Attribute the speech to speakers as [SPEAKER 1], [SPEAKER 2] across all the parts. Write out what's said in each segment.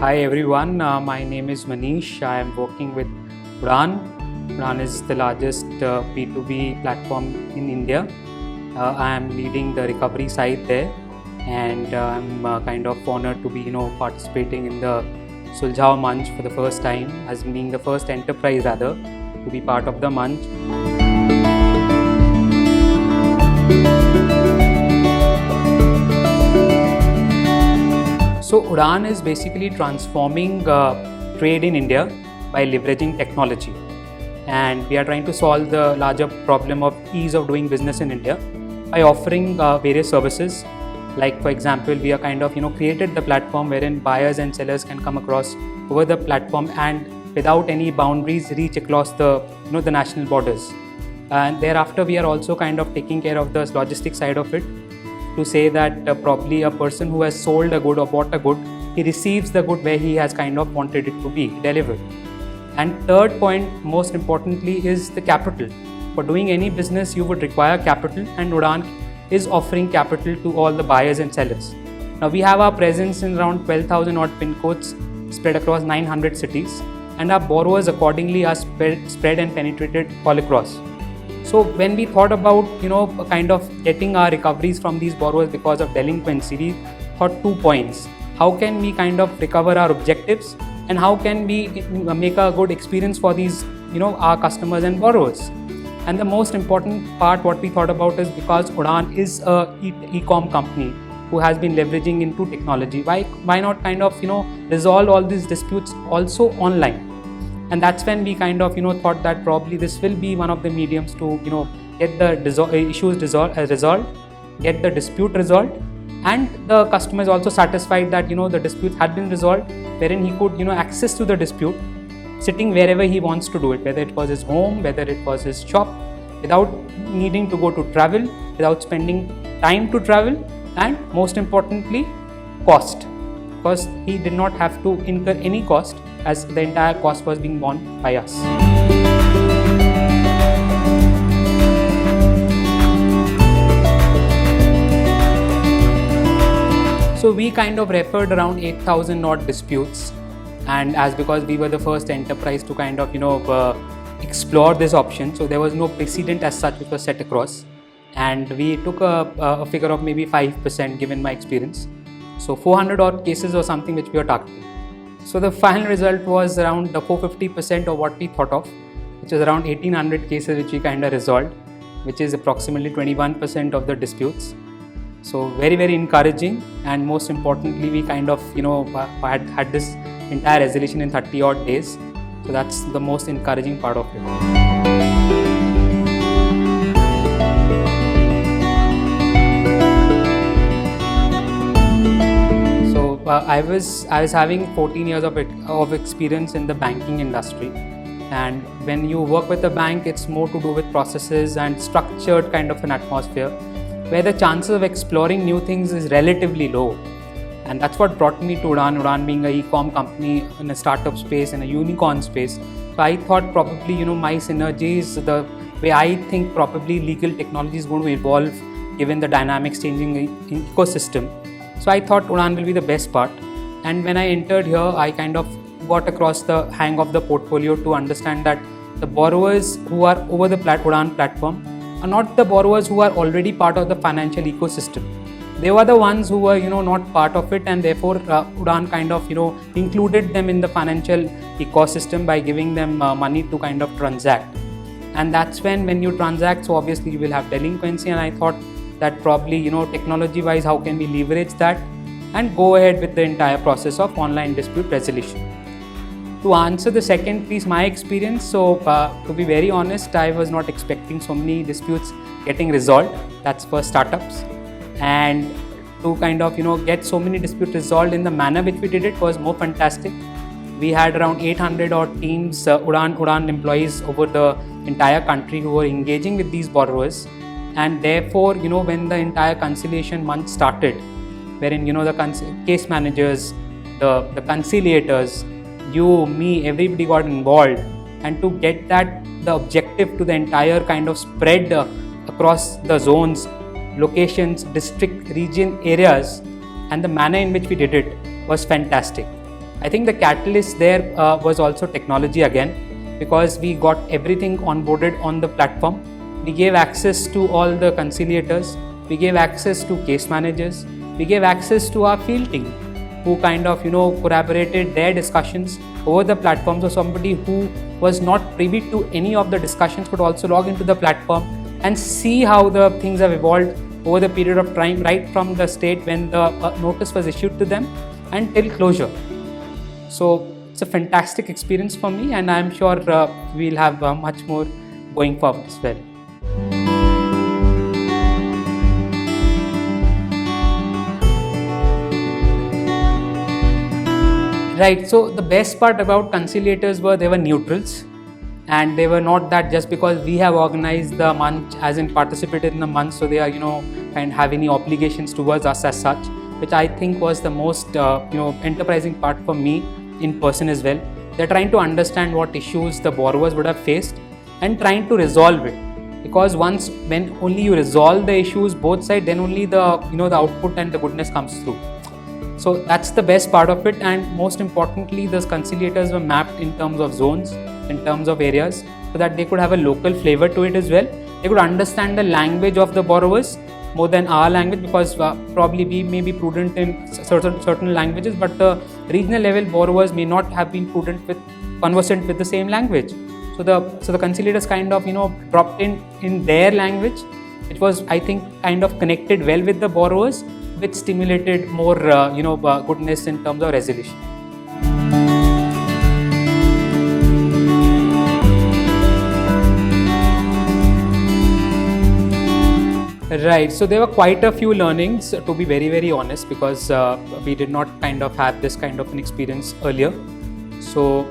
[SPEAKER 1] Hi everyone, my name is Manish. I am working with Udaan. Udaan is the largest B2B platform in India. I am leading the recovery side there, and I'm kind of honored to be participating in the Suljhao Manch for the first time, as being the first enterprise rather to be part of the Manch. So Udaan is basically transforming trade in India by leveraging technology, and we are trying to solve the larger problem of ease of doing business in India by offering various services. Like for example, we are kind of created the platform wherein buyers and sellers can come across over the platform and without any boundaries reach across the the national borders. And thereafter, we are also kind of taking care of the logistic side of it, to say that probably a person who has sold a good or bought a good, he receives the good where he has kind of wanted it to be delivered. And third point, most importantly, is the capital. For doing any business, you would require capital, and Udaan is offering capital to all the buyers and sellers. Now we have our presence in around 12,000 odd pin codes spread across 900 cities, and our borrowers accordingly are spread and penetrated all across. So when we thought about kind of getting our recoveries from these borrowers because of delinquency, we thought 2 points: how can we kind of recover our objectives, and how can we make a good experience for these our customers and borrowers. And the most important part what we thought about is, because Udaan is a e-com company who has been leveraging into technology, why not kind of resolve all these disputes also online. And that's when we kind of thought that probably this will be one of the mediums to get the issues resolved, get the dispute resolved, and the customer is also satisfied that the dispute had been resolved, wherein he could access to the dispute sitting wherever he wants to do it, whether it was his home, whether it was his shop, without needing to go to travel, without spending time to travel, and most importantly, cost, because he did not have to incur any cost, as the entire cost was being borne by us. So we kind of referred around 8,000 odd disputes, and as because we were the first enterprise to kind of explore this option, so there was no precedent as such which was set across, and we took a figure of maybe 5% given my experience. So 400 odd cases or something which we were targeting. So the final result was around 450% of what we thought of, which is around 1800 cases which we kind of resolved, which is approximately 21% of the disputes. So very, very encouraging, and most importantly, we kind of had this entire resolution in 30 odd days. So that's the most encouraging part of it. I was having 14 years of experience in the banking industry, and when you work with a bank, it's more to do with processes and structured kind of an atmosphere, where the chances of exploring new things is relatively low. And that's what brought me to Udaan. Udaan being an e-com company in a startup space, in a unicorn space. So I thought probably my synergies, the way I think probably legal technology is going to evolve given the dynamics changing ecosystem. So I thought Udaan will be the best part, and when I entered here, I kind of got across the hang of the portfolio to understand that the borrowers who are over the Udaan platform are not the borrowers who are already part of the financial ecosystem. They were the ones who were not part of it, and therefore Udaan kind of included them in the financial ecosystem by giving them money to kind of transact. And that's when you transact, so obviously you will have delinquency, and I thought that probably technology wise, how can we leverage that and go ahead with the entire process of online dispute resolution. To answer the second piece, my experience, so to be very honest, I was not expecting so many disputes getting resolved. That's for startups, and to kind of get so many disputes resolved in the manner which we did it was more fantastic. We had around 800 odd teams, Udaan employees over the entire country who were engaging with these borrowers. And therefore, when the entire conciliation month started, wherein the case managers, the conciliators, you, me, everybody got involved, and to get that the objective to the entire kind of spread across the zones, locations, district, region, areas, and the manner in which we did it was fantastic. I think the catalyst there was also technology again, because we got everything onboarded on the platform. We gave access to all the conciliators, we gave access to case managers, we gave access to our field team, who kind of corroborated their discussions over the platform. So somebody who was not privy to any of the discussions could also log into the platform and see how the things have evolved over the period of time, right from the state when the notice was issued to them and till closure. So it's a fantastic experience for me, and I'm sure we'll have much more going forward as well. Right, so the best part about conciliators were they were neutrals, and they were not that just because we have organized the month, as in participated in the month, so they are kind of have any obligations towards us as such, which I think was the most enterprising part for me in person as well. They're trying to understand what issues the borrowers would have faced and trying to resolve it, because when only you resolve the issues both sides, then only the the output and the goodness comes through. So that's the best part of it, and most importantly, those conciliators were mapped in terms of zones, in terms of areas, so that they could have a local flavor to it as well. They could understand the language of the borrowers more than our language, because probably we may be prudent in certain languages, but the regional level borrowers may not have been conversant with the same language. So the conciliators kind of dropped in their language, which was, I think, kind of connected well with the borrowers, which stimulated more goodness in terms of resolution. Right, so there were quite a few learnings, to be very, very honest, because we did not kind of have this kind of an experience earlier. So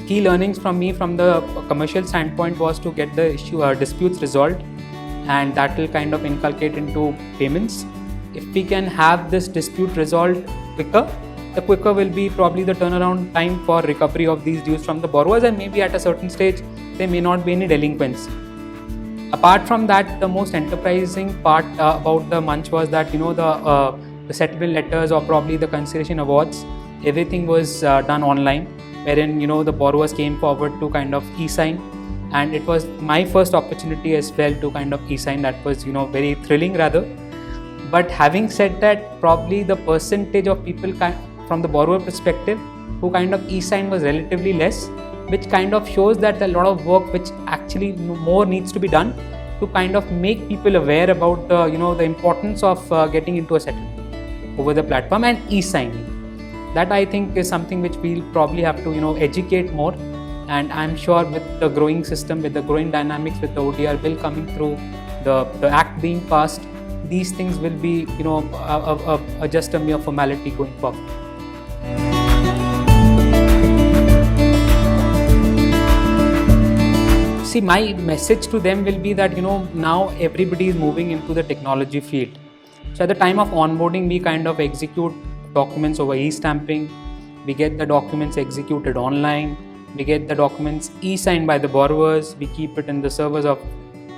[SPEAKER 1] key learnings from me from the commercial standpoint was to get the disputes resolved, and that will kind of inculcate into payments. If we can have this dispute resolved quicker, the quicker will be probably the turnaround time for recovery of these dues from the borrowers, and maybe at a certain stage there may not be any delinquency. Apart from that, the most enterprising part about the Munch was that the settlement letters or probably the conciliation awards, everything was done online, wherein the borrowers came forward to kind of e-sign, and it was my first opportunity as well to kind of e-sign. That was very thrilling rather. But having said that, probably the percentage of people from the borrower perspective who kind of e-sign was relatively less, which kind of shows that a lot of work which actually more needs to be done to kind of make people aware about the importance of getting into a settlement over the platform and e-signing. That I think is something which we'll probably have to educate more, and I'm sure with the growing system, with the growing dynamics, with the ODR bill coming through, the act being passed, these things will be just a mere formality going forward. See, my message to them will be that now everybody is moving into the technology field. So at the time of onboarding, we kind of execute documents over e-stamping, we get the documents executed online, we get the documents e-signed by the borrowers, we keep it in the servers of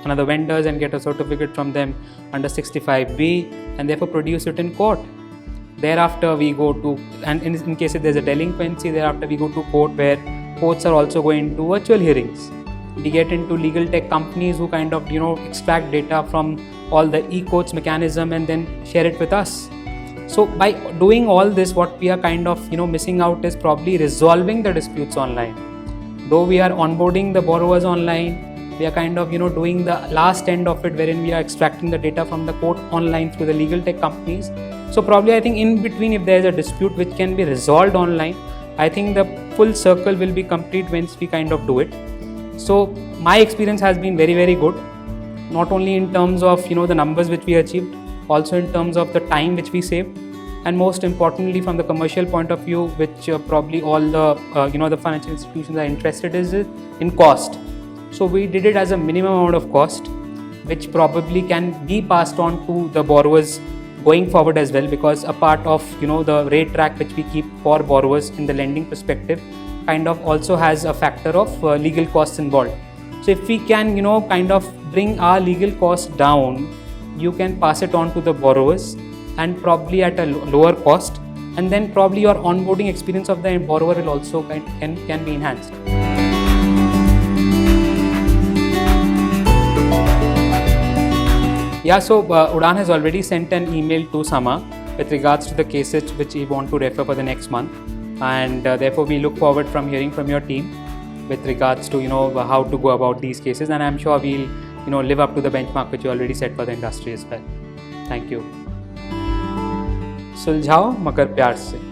[SPEAKER 1] another vendors and get a certificate from them under 65B, and therefore produce it in court. Thereafter we go to, and in case if there's a delinquency, thereafter we go to court, where courts are also going to virtual hearings. We get into legal tech companies who kind of extract data from all the e-courts mechanism and then share it with us. So by doing all this, what we are kind of missing out is probably resolving the disputes online. Though we are onboarding the borrowers online, we are kind of doing the last end of it, wherein we are extracting the data from the court online through the legal tech companies. So probably I think in between, if there is a dispute which can be resolved online, I think the full circle will be complete once we kind of do it. So my experience has been very, very good, not only in terms of the numbers which we achieved, also in terms of the time which we saved, and most importantly from the commercial point of view, which probably all the the financial institutions are interested in cost. So we did it as a minimum amount of cost, which probably can be passed on to the borrowers going forward as well, because a part of the rate track which we keep for borrowers in the lending perspective kind of also has a factor of legal costs involved. So if we can kind of bring our legal costs down, you can pass it on to the borrowers, and probably at a lower cost, and then probably your onboarding experience of the borrower will also can be enhanced. Yeah, so Udaan has already sent an email to Sama with regards to the cases which we want to refer for the next month, and therefore we look forward from hearing from your team with regards to how to go about these cases, and I'm sure we'll live up to the benchmark which you already set for the industry as well. Thank you. सुलझाओ मगर प्यार से.